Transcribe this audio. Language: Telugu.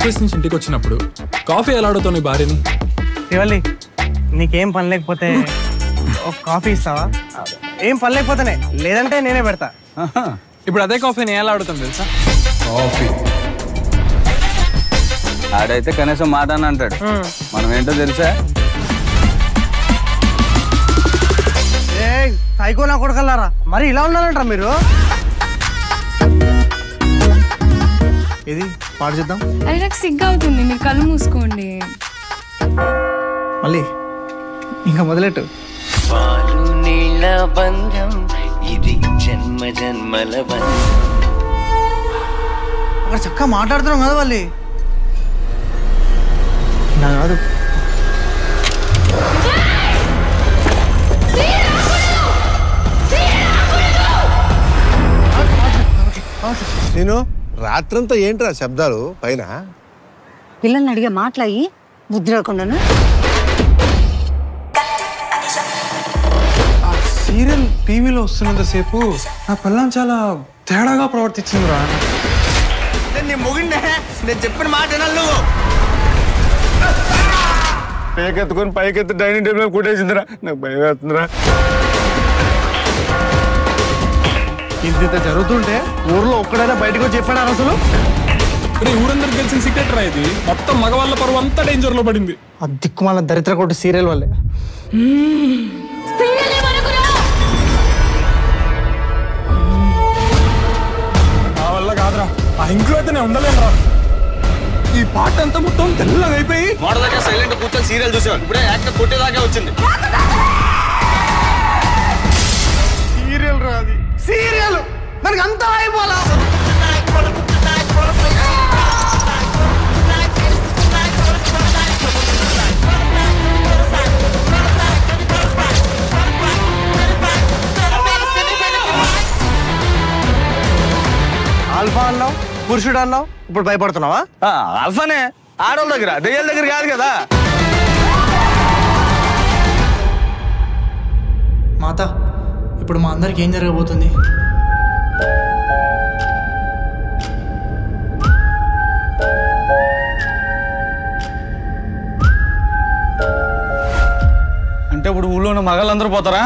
ఆఫీస్ నుంచి ఇంటికి వచ్చినప్పుడు కాఫీ ఎలా అడుగుతావు నీ భార్యని? శివల్లి, నీకేం పని లేకపోతే ఒక కాఫీ ఇస్తావా? ఏం పని లేకపోతేనే, లేదంటే నేనే పెడతా. ఇప్పుడు అదే కాఫీ నేను ఎలా అడుగుతాను తెలుసా? కాఫీ ఆడైతే కనీసం మాట అని అంటాడు, మనం ఏంటో తెలుసా? సైకో నా కొడుకల్లారా, మరి ఇలా ఉన్నారంటారా మీరు? ఇది పాడు చేద్దాం. అది నాకు సిగ్గు అవుతుంది, మీరు కళ్ళు మూసుకోండి. మళ్ళీ ఇంకా మొదలెట్టు. పాలు నీళ్ళ బంధం ఇది జన్మ జన్మల బంధం. అక్కడ చక్కగా మాట్లాడుతున్నాం కదా వాళ్ళు. నా కాదు, నేను రాత్రంతా ఏంట్రా శబ్దాలు పైన? పిల్లల్ని అడిగే మాట్లాయి బుద్ధి రాకుండాను. సీరియల్ టీవీలో వస్తున్నంతసేపు నా పిల్లని చాలా తేడాగా ప్రవర్తించిందిరా. నేను మొగిండే, నేను చెప్పిన మాట వినాలి. పేకెత్తుకొని పైకెత్తి డైనింగ్ టేబుల్ కుట్టేసిందిరా, నాకు భయం వేస్తుందిరా. ఇంత జరుగుతుంటే ఊర్లో ఒక్కడైనా బయటకు వచ్చి చెప్పాడు అసలు? ఊరందరికి తెలిసిన సీక్రెట్ రా ఇది. మొత్తం మగవాళ్ళ పరువు అంతా డేంజర్ లో పడింది. ఆ దిక్కుమాల దరిద్ర కొట్టు సీరియల్ వల్లే. నా వల్ల కాదురా, ఆ ఇంట్లో అయితే నేను ఉండలేనురా. ఈ పాట అంతా మొత్తం తెల్లగా అయిపోయి మోడదాకా సైలెంట్ కూర్చొని సీరియల్ చూసేవాడు, ఇప్పుడే యాక్టర్ కొట్టేదాకా వచ్చింది. సీరియల్ రాది, సీరియల్ మనకి అంతా అయిపోలా. ఆల్ఫా అన్నావు, పురుషుడు అన్నావు, ఇప్పుడు భయపడుతున్నావా? ఆల్ఫానే, ఆడవాళ్ళ దగ్గర, దెయ్యాల దగ్గర కాదు కదా. మాత, ఇప్పుడు మా అందరికి ఏం జరగబోతుంది? అంటే ఇప్పుడు ఊళ్ళో ఉన్న మగాళ్ళందరూ పోతారా?